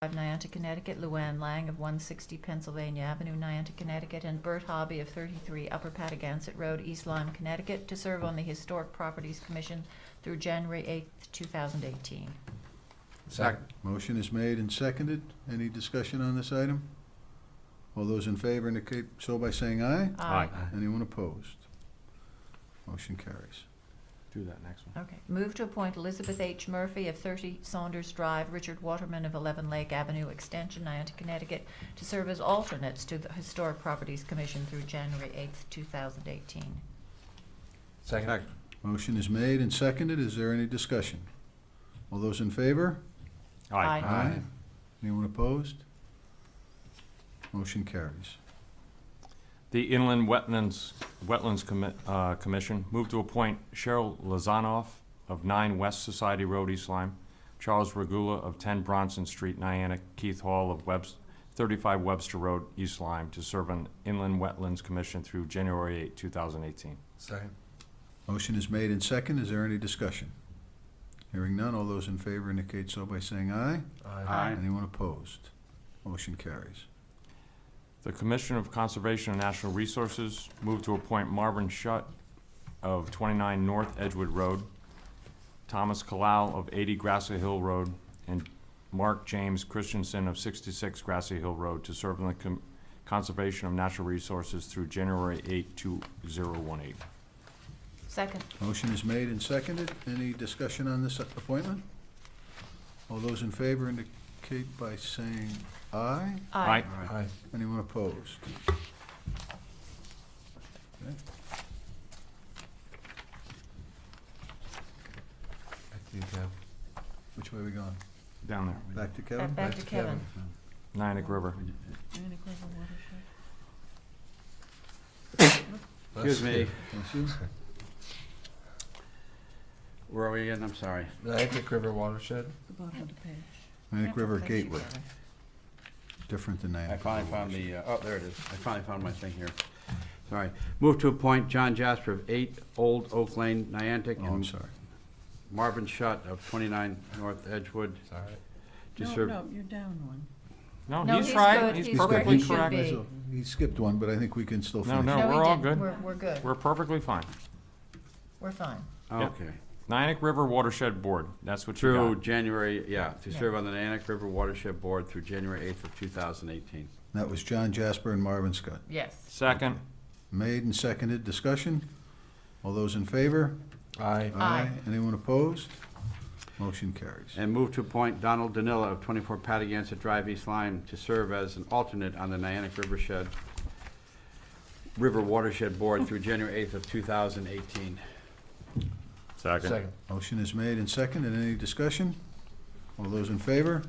Niantic, Connecticut, Luann Lang of 160 Pennsylvania Avenue, Niantic, Connecticut, and Bert Hobby of 33 Upper Patagonia Road, East Lyme, Connecticut, to serve on the Historic Properties Commission through January 8th, 2018. Second. Motion is made and seconded. Any discussion on this item? All those in favor indicate so by saying aye. Aye. Anyone opposed? Motion carries. Do that next one. Okay. Move to appoint Elizabeth H. Murphy of 30 Saunders Drive, Richard Waterman of 11 Lake Avenue Extension, Niantic, Connecticut, to serve as alternates to the Historic Properties Commission through January 8th, 2018. Second. Motion is made and seconded. Is there any discussion? All those in favor? Aye. Anyone opposed? Motion carries. The Inland Wetlands Commission moved to appoint Cheryl Lazanoff of 9 West Society Road, East Lyme, Charles Regula of 10 Bronson Street, Niantic, Keith Hall of 35 Webster Road, East Lyme, to serve on Inland Wetlands Commission through January 8, 2018. Second. Motion is made and seconded. Is there any discussion? Hearing none, all those in favor indicate so by saying aye. Aye. Anyone opposed? Motion carries. The Commission of Conservation and Natural Resources moved to appoint Marvin Shutt of 29 North Edgewood Road, Thomas Kalal of 80 Grassy Hill Road, and Mark James Christensen of 66 Grassy Hill Road to serve on the Conservation of Natural Resources through January 8, 2018. Second. Motion is made and seconded. Any discussion on this appointment? All those in favor indicate by saying aye. Aye. Aye. Anyone opposed? Okay. Back to you, Kev. Which way are we going? Down there, Back to Kevin? Back to Kevin. Niantic River. Excuse me, Thank you. where are we again? I'm sorry. Niantic River Watershed. Niantic River Gateway, different than Niantic. I finally River found Watershed. the, oh, there it is. I finally found my thing here. Sorry. Move to appoint John Jasper of 8 Old Oak Lane, Niantic, Oh, I'm and sorry. Marvin Shutt of 29 North Edgewood. Sorry. to No, serve. no, you're down one. No, No, he's he's right. good. He's He's where perfectly he should correct. be. So, he skipped one, but I think we can still No, finish. no. he we're all didn't. good. We're good. We're perfectly fine. We're fine. Okay. Niantic River Watershed Board, that's what you Through got. January, yeah, to Yeah. serve on the Nanook River Watershed Board through January 8th of 2018. That was John Jasper and Marvin Scott. Yes. Second. Made and seconded. Discussion? All those in favor? Aye. Aye. Anyone opposed? Motion carries. And move to appoint Donald Danilla of 24 Patagonia Drive, East Lyme, to serve as an alternate on the Niantic River Watershed Board through January 8th of 2018. Second. Motion is made and seconded. Any discussion? All those in favor?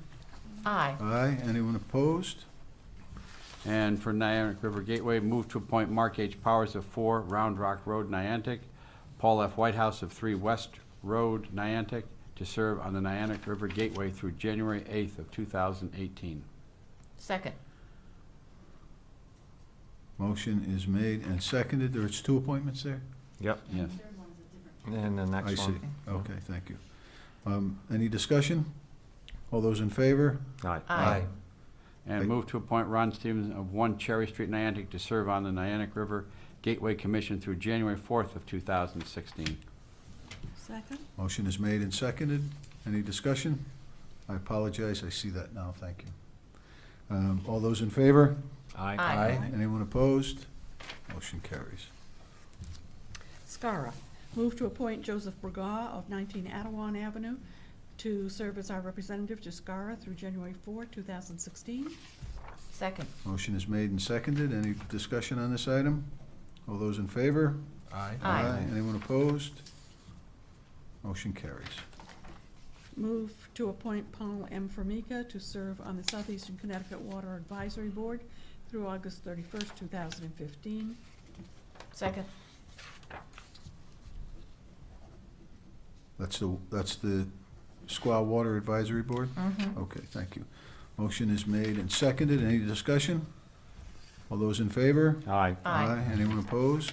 Aye. Aye. Anyone opposed? And for Niantic River Gateway, move to appoint Mark H. Powers of 4 Round Rock Road, Niantic, Paul F. Whitehouse of 3 West Road, Niantic, to serve on the Niantic River Gateway through January 8th of 2018. Second. Motion is made and seconded. There's 2 appointments there? Yep. Yes. And the I next see. one. Okay, thank you. Any discussion? All those in favor? Aye. Aye. And move to appoint Ron Stevens of 1 Cherry Street, Niantic, to serve on the Niantic River Gateway Commission through January 4th of 2016. Second? Motion is made and seconded. Any discussion? I apologize, I see that now, thank you. All those in favor? Aye. Aye. Anyone opposed? Motion carries. Scara. Move to appoint Joseph Burgaw of 19 Attawan Avenue to serve as our representative to Scara through January 4, 2016. Second. Motion is made and seconded. Any discussion on this item? All those in favor? Aye. Aye. Anyone opposed? Motion carries. Move to appoint Paul M. Formica to serve on the Southeastern Connecticut Water Advisory Board through August 31st, 2015. Second. That's the Squaw Water Advisory Board? Mm-hmm. Okay, thank you. Motion is made and seconded. Any discussion? All those in favor? Aye. Aye. Anyone opposed?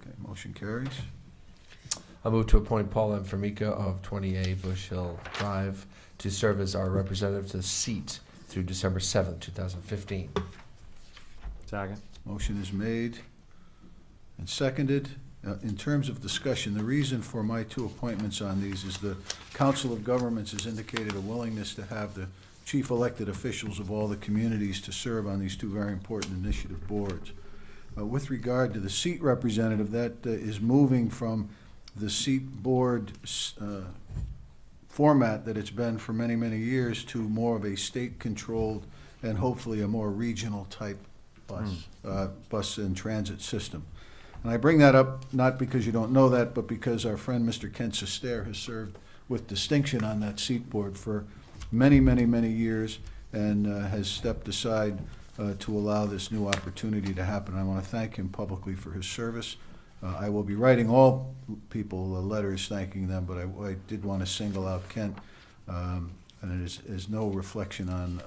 Okay, motion carries. I move to appoint Paul M. Formica of 20A Bush Hill Drive to to serve as our representative to the seat through December 7th, 2015. Second. Motion is made and seconded. In terms of discussion, the reason for my two appointments on these is the Council of Governments has indicated a willingness to have the chief elected officials of all the communities to serve on these two very important initiative boards. With regard to the seat representative, that is moving from the seat board format that it's been for many, many years to more of a state-controlled and hopefully a more regional type bus and transit system. And I bring that up not because you don't know that, but because our friend Mr. Kent Sestair has served with distinction on that seat board for many, many, many years and has stepped aside to allow this new opportunity to happen. I want to thank him publicly for his service. I will be writing all people letters thanking them, but I did want to single out Kent, and it is no reflection on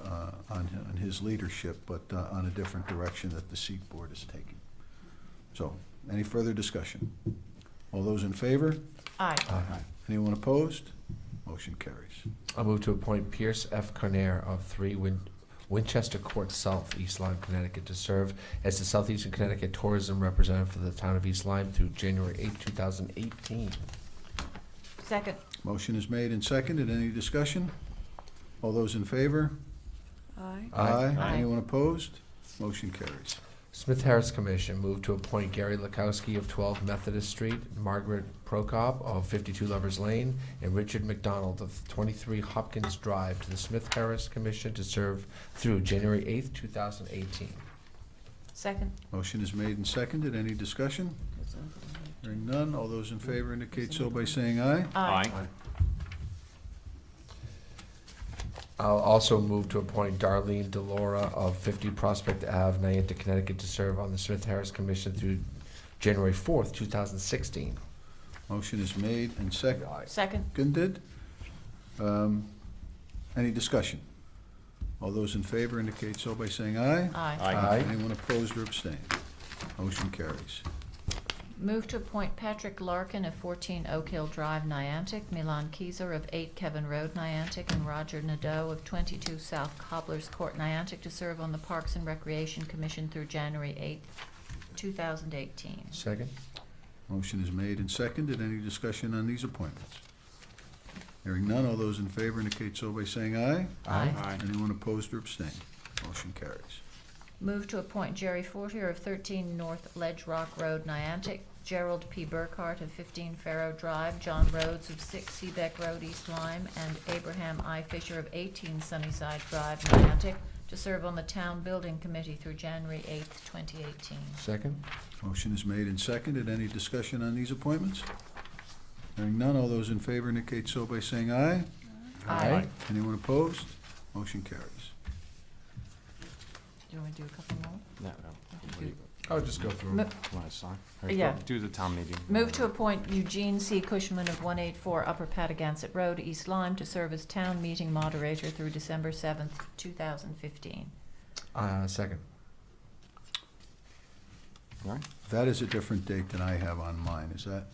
his leadership, but on a different direction that the seat board is taking. So, any further discussion? All those in favor? Aye. Anyone opposed? Motion carries. I'll move to appoint Pierce F. Carnair of 3 Winchester Court South, East Lyme, Connecticut, to serve as the Southeastern Connecticut Tourism Representative for the town of East Lyme through January 8, 2018. Second. Motion is made and seconded. Any discussion? All those in favor? Aye. Aye. Anyone opposed? Motion carries. Smith Harris Commission, move to appoint Gary Lakowski of 12 Methodist Street, Margaret Prokop of 52 Lovers Lane, and Richard McDonald of 23 Hopkins Drive to the Smith Harris Commission to serve through January 8th, 2018. Second. Motion is made and seconded. Any discussion? Hearing none. All those in favor indicate so by saying aye. Aye. I'll also move to appoint Darlene Delora of 50 Prospect Ave, Niantic, Connecticut, to serve on the Smith Harris Commission through January 4th, 2016. Motion is made and Second. seconded. Any discussion? All those in favor indicate so by saying aye. Aye. Anyone opposed or abstained? Motion carries. Move to appoint Patrick Larkin of 14 Oak Hill Drive, Niantic, Milan Keyser of 8 Kevin Road, Niantic, and Roger Nadeau of 22 South Cobblers Court, Niantic, to serve on the Parks and Recreation Commission through January 8, 2018. Second? Motion is made and seconded. Any discussion on these appointments? Hearing none. All those in favor indicate so by saying aye. Aye. Anyone opposed or abstained? Motion carries. Move to appoint Jerry Fortier of 13 North Ledge Rock Road, Niantic, Gerald P. Burkhart of 15 Farrow Drive, John Rhodes of 6 Seebeck Road, East Lyme, and Abraham I. Fisher of 18 Sunnyside Drive, Niantic, to serve on the Town Building Committee through January 8th, 2018. Second? Motion is made and seconded. Any discussion on these appointments? Hearing none. All those in favor indicate so by saying aye. Aye. Anyone opposed? Motion carries. Do you want to do a couple more? No. What do you I'll just go through. Mo- want to sign? Yeah. Do the town meeting. Move to appoint Eugene C. Cushman of 184 Upper Patagonic Road, East Lyme, to serve as town meeting moderator through December 7th, 2015. Second. All right. That is a different date than I have on mine. Is that?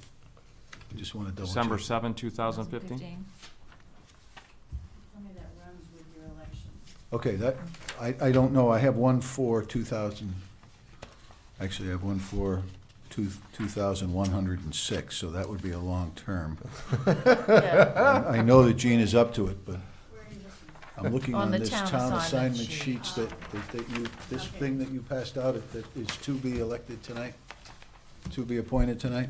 I just want to double check. December 7, 2015? Tell me that runs with your election. Okay, that, I don't know. I have one for 2000, actually I have one for 2,106, so that would be a long term. Yeah. I know that Gene is up to it, but I'm looking On on the this town town assignment assignment sheet. sheets that you, this thing that you passed out, that is to be elected tonight, to be appointed tonight?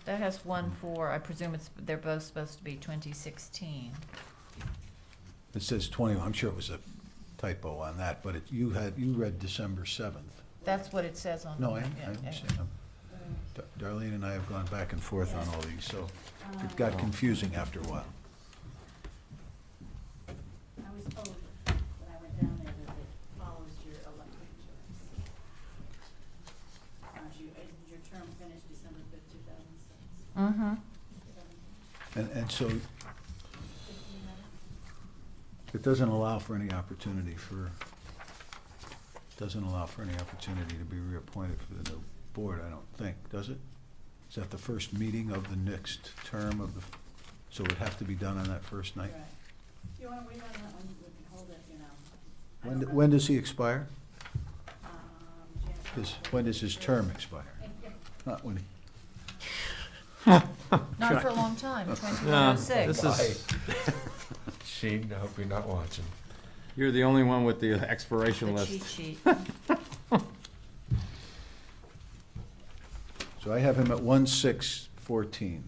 That has one for, I presume they're both supposed to be 2016. It says 20, I'm sure it was a typo on that, but you read December 7th. That's what it says on. No, I yeah, yeah. understand. Darlene and I have gone back and forth on all these, so it got confusing after a while. I was told when I went down there that it follows your elected terms. Did your term finish December 5th, 2006? Mm-hmm. And so it doesn't allow for any opportunity to be reappointed for the new board, I don't think, does it? Is that the first meeting of the next term of the, so it would have to be done on that first night? Right. If you wanna wait on that one, we can hold it, you know. I When, don't know. when does he expire? January. When does his term expire? Not when he, Not for a long time, 2106. This is, Sheen, I hope you're not watching. you're the only one with the expiration The list. cheat sheet. so I have him at 1/6/14.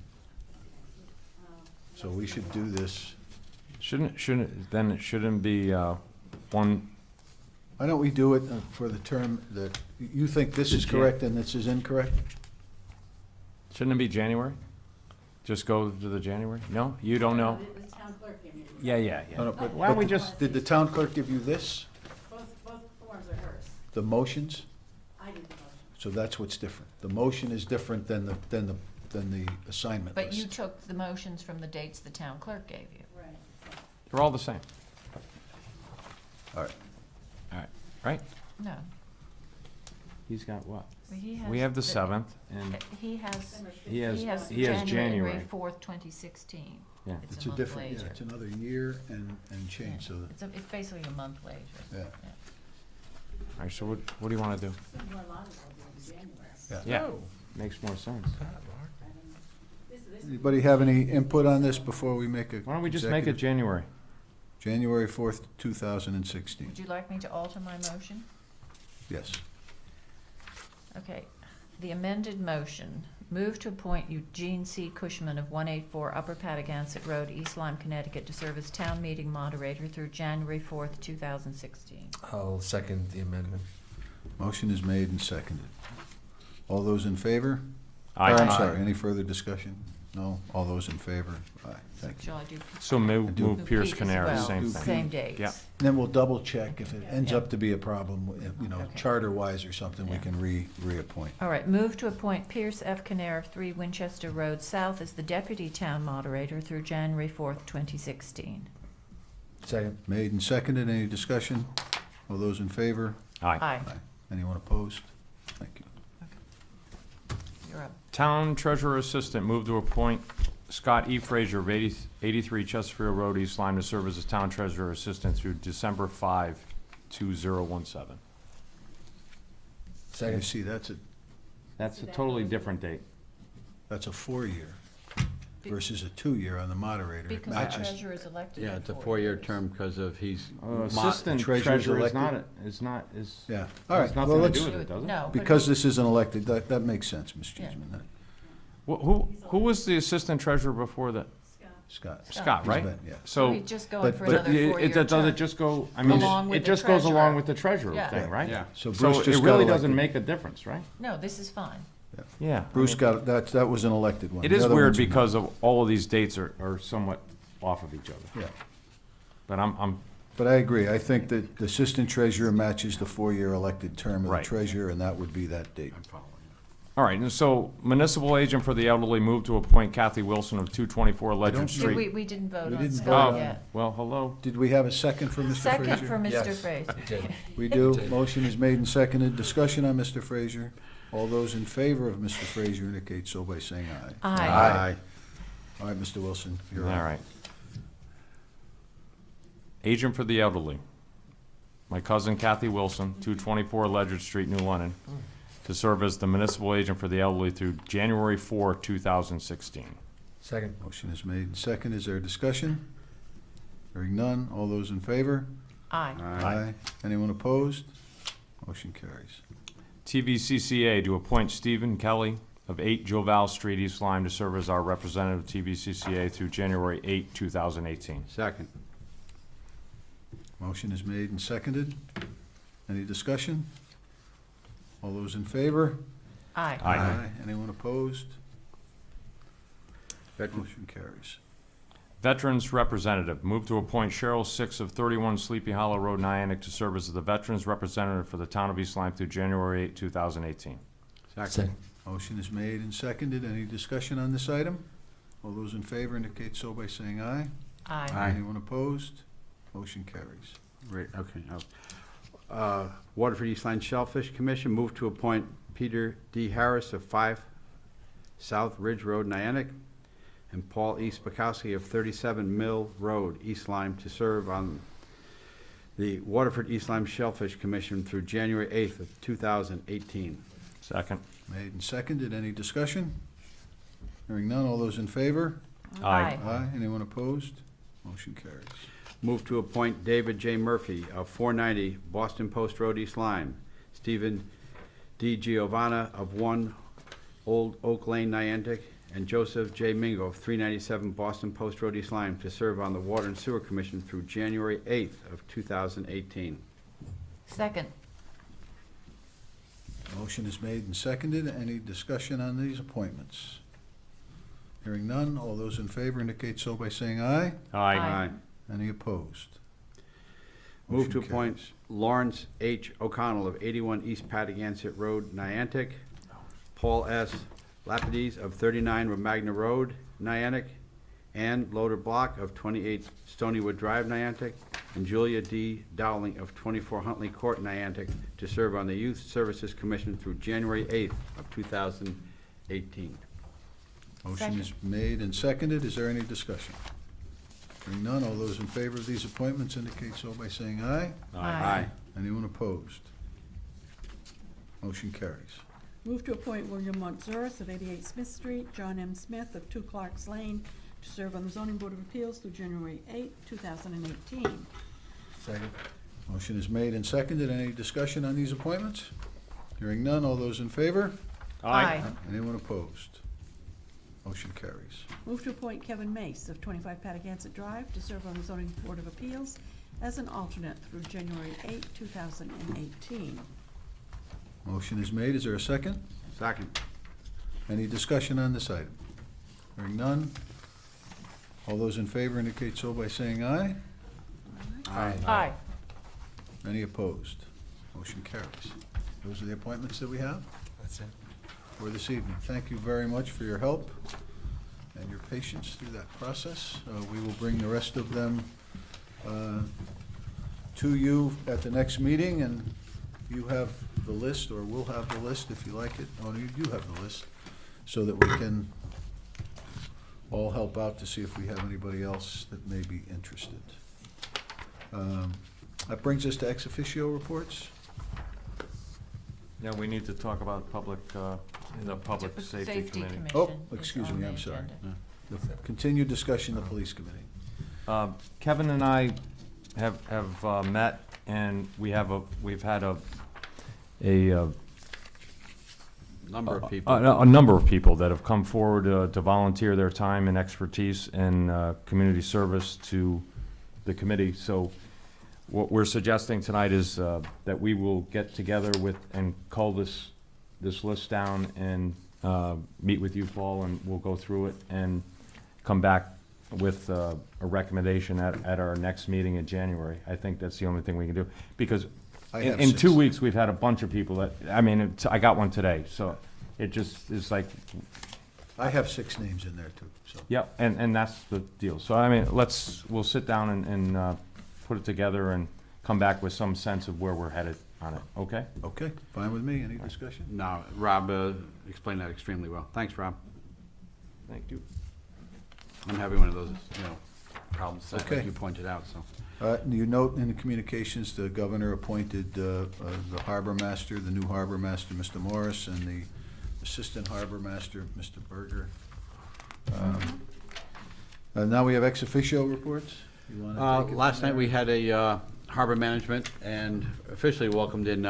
So we Let's should do do this. Then it shouldn't be, one, Why don't we do it for the term that, you think this is correct and this is incorrect? shouldn't it be January? Just go to the January? No? You don't know? The town clerk gave me. Yeah, yeah, No, no, yeah. but- Why don't we but just, Did the town clerk give you this, Both forms are hers. the motions? I did the motion. So that's what's different. The motion is different than the assignment But you list. took the motions from the dates the town clerk gave you. Right. they're all the same, All right. right? No. He's got what? Well, he has We have the 7th, and He has, December he has, he has January January. 4th, 2016. Yeah. It's It's a a month different, yeah, later. it's another year and change, so that, It's basically a month later. yeah. All right, so what do you want to do? Seems more logical to do in January. Yeah. Yeah, makes more sense. I don't know. This. Anybody have any input on this before we make a? Why don't we just make it executive- January? January 4th, 2016. Would you like me to alter my motion? Yes. Okay. The amended motion, move to appoint Eugene C. Cushman of 184 Upper Patagonia Road, East Lyme, Connecticut, to serve as town meeting moderator through January 4th, 2016. I'll second the amendment. Motion is made and seconded. All those in favor? Aye. I'm sorry, any further discussion? No? All those in favor? Aye, thank you. Shall I do? So move Do- move Pierce Pete as Canary, well? same Do thing. Same dates. Yeah. Then we'll double check if it ends Yeah. up to be a problem, you know, Okay. charter-wise or something, we Yeah. can reappoint. All right, move to appoint Pierce F. Canare of 3 Winchester Road South as the deputy town moderator through January 4th, 2016. Second. Made and seconded, any discussion? All those in favor? Aye. Aye, Anyone opposed? Thank you. you're up. Town Treasurer Assistant, move to appoint Scott E. Frazier of 83 Chesterfield Road, East Lyme, to serve as the Town Treasurer Assistant through December 5, 2017. You Second. see, that's That's a totally different date. a 4-year versus a 2-year on the moderator. It Because the matches. treasurer is elected. Yeah, for it's a 4 four-year years. term because of he's. Assistant treasurer's Treasurer is elected? Yeah, all right, has well, nothing to let's, do with it, does it? No. but because this isn't elected, that makes sense, Ms. Yeah. Cheeseman, that- Who was the Assistant Treasurer before that? Scott. Scott. Scott, He's right? been- Yeah. So So, he's just going but- for but another 4-year term. does it just go, I mean, Along with it the just goes treasurer. along with the treasurer Yeah. thing, right? Yeah. So So Bruce it just got really elected. doesn't make a difference, right? No, this is fine. Yeah. I Bruce mean, got, that was an elected one. It The is other weird ones are not. because of all of these dates are somewhat off of each other. Yeah, But I'm, but I agree, I think that the assistant treasurer matches the 4-year elected term of the Right. treasurer, and that would be that date. all right, and so municipal agent for the elderly, move to appoint Kathy Wilson of 224 don't Ledger think- Did Street. we didn't vote We on didn't Scott vote on yet. Well, hello. Did we have a second for Mr. Frazier? Second for Mr. Yes. Fraser. Did. We do. Did. Motion is made and seconded. Discussion on Mr. Frazier. All those in favor of Mr. Frazier indicate so by saying aye. Aye. All right, Mr. Wilson, All you're on. right. Agent for the elderly. My cousin Kathy Wilson, 224 Ledger Street, New London, to serve as the municipal agent for the elderly through January 4, 2016. Second. Motion is made and seconded. Is there discussion? Hearing none. All those in favor? Aye. Anyone opposed? Motion carries. TVCCA to appoint Stephen Kelly of 8 Joval Street, East Lyme, to serve as our representative TVCCA through January 8, 2018. Second. Motion is made and seconded. Any discussion? All those in favor? Aye. Aye. Anyone opposed? Veteran- Motion carries. Veterans Representative, move to appoint Cheryl Six of 31 Sleepy Hollow Road, Niantic, to serve as the Veterans Representative for the town of East Lyme through January 8, 2018. Second. Motion is made and seconded. Any discussion on this item? All those in favor indicate so by saying aye. Aye. Aye. Anyone opposed? Motion carries. Right, okay. Waterford East Line Shellfish Commission, move to appoint Peter D. Harris of 5 South Ridge Road, Niantic, and Paul E. Spakowski of 37 Mill Road, East Lyme, to serve on the Waterford East Lyme Shellfish Commission through January 8th of 2018. Second. Made and seconded. Any discussion? Hearing none. All those in favor? Aye. Aye. Anyone opposed? Motion carries. Move to appoint David J. Murphy of 490 Boston Post Road, East Lyme, Stephen D. Giovanna of 1 Old Oak Lane, Niantic, and Joseph J. Mingo of 397 Boston Post Road, East Lyme, to serve on the Water and Sewer Commission through January 8th of 2018. Second. Motion is made and seconded. Any discussion on these appointments? Hearing none. All those in favor indicate so by saying aye. Aye. Any opposed? Move to Motion appoint carries. Lawrence H. O'Connell of 81 East Patagonia Road, Niantic, Paul S. Lapides of 39 Romagna Road, Niantic, Ann Loader Block of 28 Stonywood Drive, Niantic, and Julia D. Dowling of 24 Huntley Court, Niantic, to serve on the Youth Services Commission through January 8th of 2018. Motion is made and seconded. Is there any discussion? Hearing none. All those in favor of these appointments indicate so by saying aye. Aye. Anyone opposed? Motion carries. Move to appoint William Montzuris of 88 Smith Street, John M. Smith of 2 Clarks Lane to serve on the Zoning Board of Appeals through January 8, 2018. Second. Motion is made and seconded. Any discussion on these appointments? Hearing none. All those in favor? Aye. Anyone opposed? Motion carries. Move to appoint Kevin Mace of 25 Patagonia Drive to serve on the Zoning Board of Appeals as an alternate through January 8, 2018. Motion is made. Is there a second? Second. Any discussion on this item? Hearing none. All those in favor indicate so by saying aye. Aye. Any opposed? Motion carries. Those are the appointments that we have That's it. for this evening. Thank you very much for your help and your patience through that process. We will bring the rest of them to you at the next meeting, and you have the list, or we'll have the list if you like it. Oh, you do have the list, so that we can all help out to see if we have anybody else that may be interested. That brings us to ex officio reports. Yeah, we need to talk about public, the Public Safety Committee. Commission Oh, is excuse on me, the I'm sorry. agenda. The continued discussion of the police committee. Kevin and I have met, and we've had a Number of people. a number of people that have come forward to volunteer their time and expertise and community service to the committee. So what we're suggesting tonight is that we will get together with and cull this list down and meet with you, Paul, and we'll go through it and come back with a recommendation at our next meeting in January. I think that's the only thing we can do, because I have in 2 six. weeks, we've had a bunch of people that, I mean, I got one today, so it just is like, I have 6 names in there too, so. yep, and that's the deal. So, I mean, we'll sit down and put it together and come back with some sense of where we're headed on it, okay? Okay, fine with me. Any discussion? No, Rob explained that extremely well. Thanks, Rob. Thank you. I'm having one of those, problems that, Okay. like you pointed out, so. You note in the communications, the governor appointed the harbor master, the new harbor master, Mr. Morris, and the assistant harbor master, Mr. Berger. Now we have ex officio reports. You wanna take it Last from night, we there? had a harbor management and officially welcomed in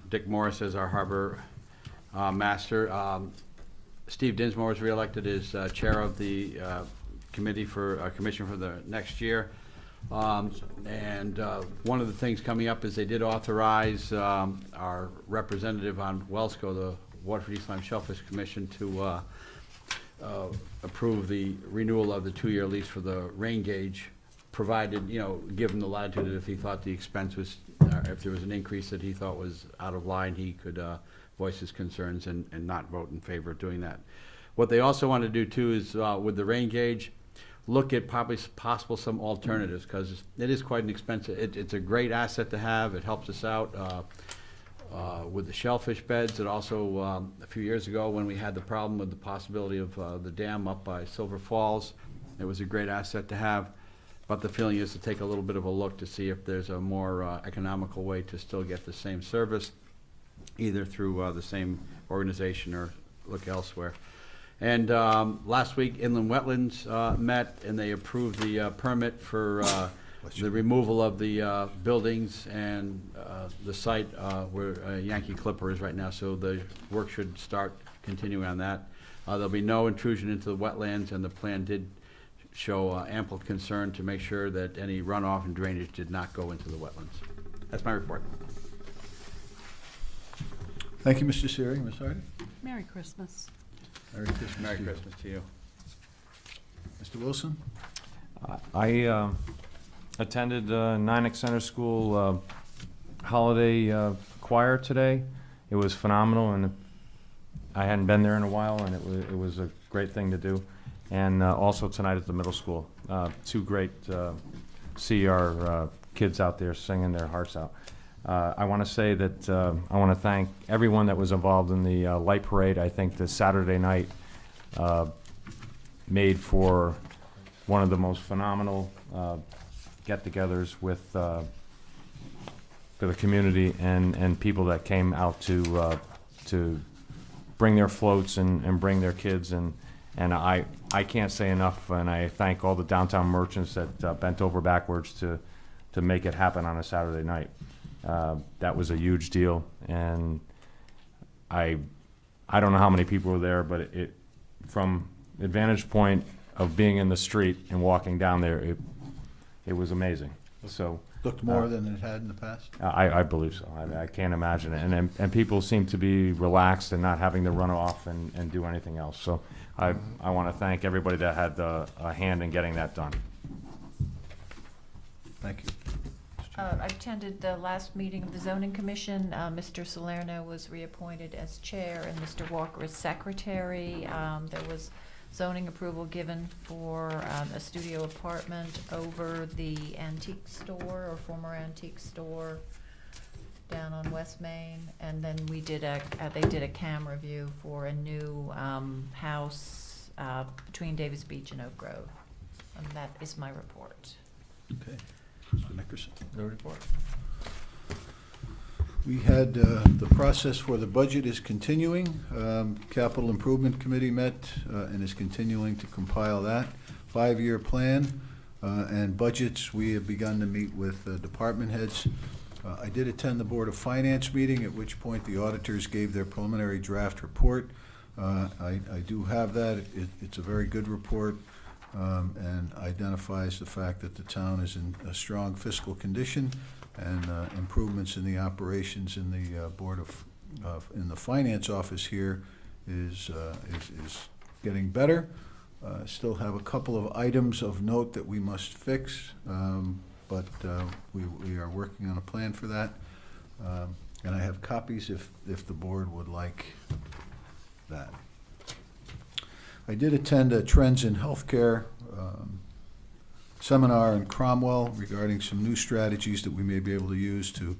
Dick Morris as our harbor master. Steve Dinsmore was reelected as chair of the committee commission for the next year. And one of the things coming up is they did authorize our representative on Wellsco, the Waterford East Lyme Shellfish Commission, to approve the renewal of the 2-year lease for the rain gauge, provided, give him the latitude that if he thought the expense was, if there was an increase that he thought was out of line, he could voice his concerns and not vote in favor of doing that. What they also want to do too is, with the rain gauge, look at possible some alternatives, because it is quite an expensive, it's a great asset to have, it helps us out. with the shellfish beds, and also a few years ago when we had the problem with the possibility of the dam up by Silver Falls. It was a great asset to have, but the feeling is to take a little bit of a look to see if there's a more economical way to still get the same service, either through the same organization or look elsewhere. And last week, Inland Wetlands met, and they approved the permit for the removal of the buildings and the site where Yankee Clipper is right now, so the work should start continuing on that. There'll be no intrusion into the wetlands, and the plan did show ample concern to make sure that any runoff and drainage did not go into the wetlands. That's my report. Thank you, Mr. Siri. Ms. Hardy? Merry Christmas. Merry Christmas. Merry to you. Christmas to you. Mr. Wilson? I attended Nyack Center School holiday choir today. It was phenomenal, and I hadn't been there in a while, and it was a great thing to do. And also tonight at the middle school, two great see our kids out there singing their hearts out. I want to say that I want to thank everyone that was involved in the light parade. I think the Saturday night made for one of the most phenomenal get-togethers with for the community and people that came out to bring their floats and bring their kids, and I can't say enough, and I thank all the downtown merchants that bent over backwards to make it happen on a Saturday night. That was a huge deal, and I don't know how many people were there, but it from the vantage point of being in the street and walking down there, it was amazing. So Looked more than it had in the past? I believe so. I can't imagine it, and people seem to be relaxed and not having to run off and do anything else. So I want to thank everybody that had a hand in getting that done. Thank you. I attended the last meeting of the zoning commission. Mr. Salerno was reappointed as chair and Mr. Walker as secretary. There was zoning approval given for a studio apartment over the antique store or former antique store down on West Main. And then we did they did a cam review for a new house between Davis Beach and Oak Grove. And that is my report. Okay. Mr. Nickerson? No report. We had, the process for the budget is continuing. Capital Improvement Committee met and is continuing to compile that. 5-year plan and budgets, we have begun to meet with department heads. I did attend the Board of Finance meeting, at which point the auditors gave their preliminary draft report. I do have that. It's a very good report. And identifies the fact that the town is in a strong fiscal condition, and improvements in the operations in the in the finance office here is getting better. Still have a couple of items of note that we must fix, but we are working on a plan for that. And I have copies if the board would like that. I did attend a Trends in Healthcare seminar in Cromwell regarding some new strategies that we may be able to use to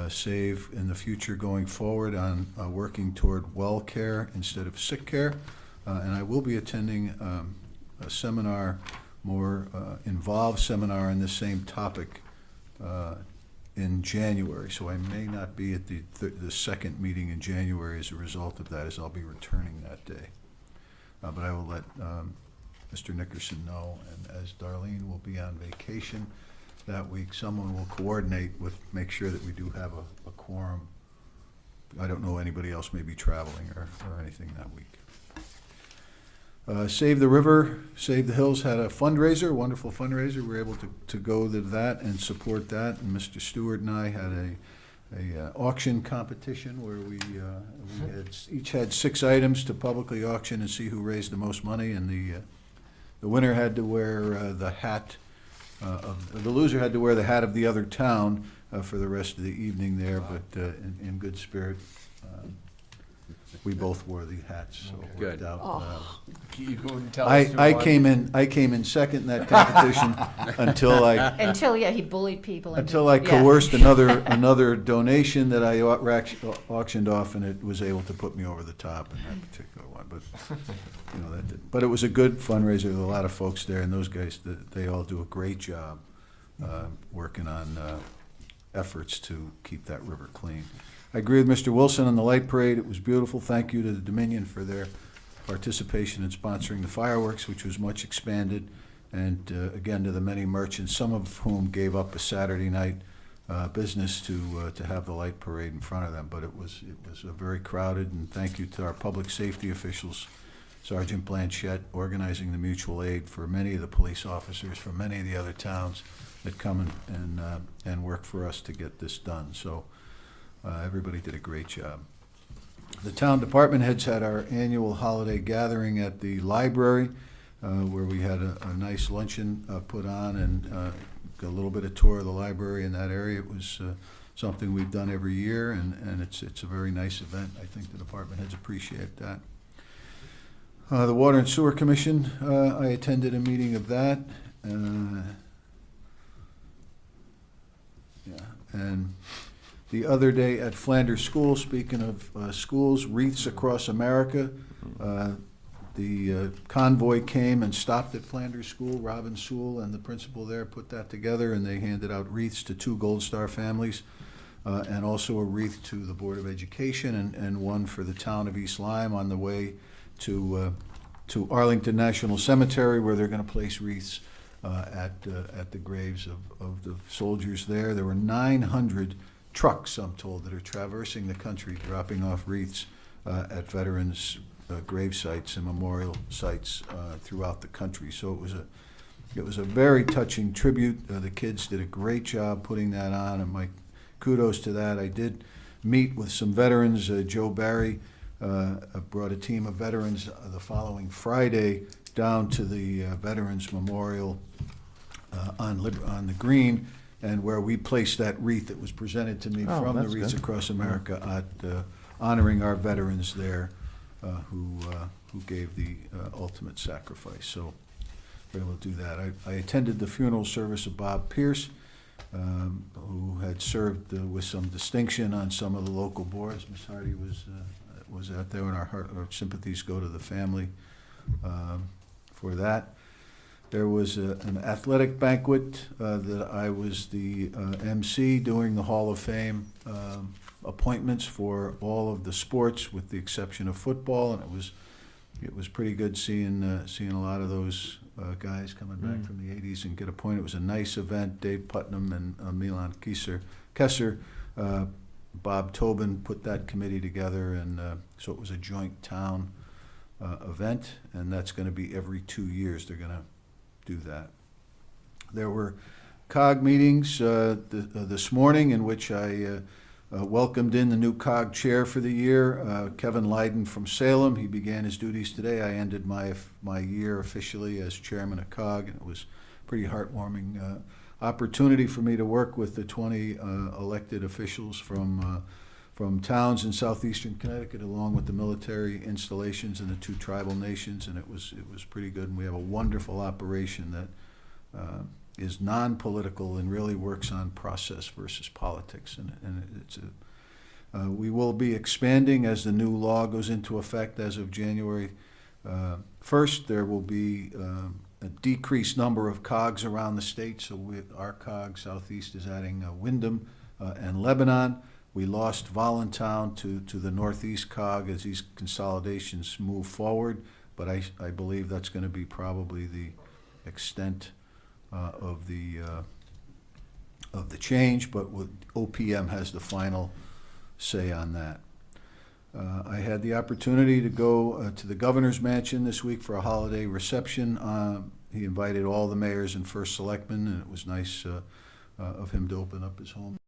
save in the future going forward on working toward well care instead of sick care. And I will be attending a seminar, more involved seminar on this same topic in January. So I may not be at the second meeting in January as a result of that, as I'll be returning that day. But I will let Mr. Nickerson know, and as Darlene will be on vacation that week, someone will coordinate make sure that we do have a quorum. I don't know anybody else may be traveling or anything that week. Save the River, Save the Hills had a fundraiser, wonderful fundraiser. We were able to go to that and support that, and Mr. Stewart and I had a auction competition where we each had 6 items to publicly auction and see who raised the most money, and the winner had to wear the hat the loser had to wear the hat of the other town for the rest of the evening there, but in good spirit. we both wore the hats, so it worked Good. out. You couldn't tell us who I won? came in second in that competition until Until, yeah, he bullied people. until I yeah. coerced another donation that I auctioned off, and it was able to put me over the top in that particular one. But that didn't. But it was a good fundraiser. There were a lot of folks there, and those guys, they all do a great job working on efforts to keep that river clean. I agree with Mr. Wilson on the light parade. It was beautiful. Thank you to the Dominion for their participation in sponsoring the fireworks, which was much expanded. And again, to the many merchants, some of whom gave up a Saturday night business to have the light parade in front of them. But it was very crowded, and thank you to our public safety officials, Sergeant Blanchette, organizing the mutual aid for many of the police officers from many of the other towns that come and work for us to get this done. So everybody did a great job. The town department heads had our annual holiday gathering at the library, where we had a nice luncheon put on and got a little bit of tour of the library in that area. It was something we've done every year, and it's a very nice event. I think the department heads appreciate that. The Water and Sewer Commission, I attended a meeting of that. And the other day at Flanders School, speaking of schools, Wreaths Across America, the convoy came and stopped at Flanders School. Robin Sewell and the principal there put that together, and they handed out wreaths to 2 Gold Star families, and also a wreath to the Board of Education, and one for the town of East Lyme on the way to Arlington National Cemetery, where they're going to place wreaths at the graves of the soldiers there. There were 900 trucks, I'm told, that are traversing the country, dropping off wreaths at veterans' grave sites and memorial sites throughout the country. So it was a very touching tribute. The kids did a great job putting that on, and my kudos to that. I did meet with some veterans. Joe Barry brought a team of veterans the following Friday down to the Veterans Memorial on the Green, and where we placed that wreath that was presented to me from the that's Wreaths good. Across America at honoring our veterans there who gave the ultimate sacrifice. So we're able to do that. I attended the funeral service of Bob Pierce, who had served with some distinction on some of the local boards. Ms. Hardy was out there, and our sympathies go to the family for that. There was an athletic banquet that I was the MC during the Hall of Fame appointments for all of the sports, with the exception of football, and it was pretty good seeing a lot of those guys coming back from the '80s and get appointed. It was a nice event. Dave Putnam and Milan Kesser, Bob Tobin put that committee together, and so it was a joint town event, and that's going to be every 2 years. They're going to do that. There were COG meetings this morning in which I welcomed in the new COG chair for the year, Kevin Lyden from Salem. He began his duties today. I ended my year officially as chairman of COG, and it was a pretty heartwarming opportunity for me to work with the 20 elected officials from towns in southeastern Connecticut, along with the military installations and the 2 tribal nations, and it was pretty good. And we have a wonderful operation that is non-political and really works on process versus politics. And it's we will be expanding as the new law goes into effect as of January 1st. There will be a decreased number of COGs around the state. So our COG Southeast is adding Wyndham and Lebanon. We lost Voluntown to the Northeast COG as these consolidations move forward, but I believe that's going to be probably the extent of the change, but OPM has the final say on that. I had the opportunity to go to the governor's mansion this week for a holiday reception. He invited all the mayors and first selectmen, and it was nice of him to open up his home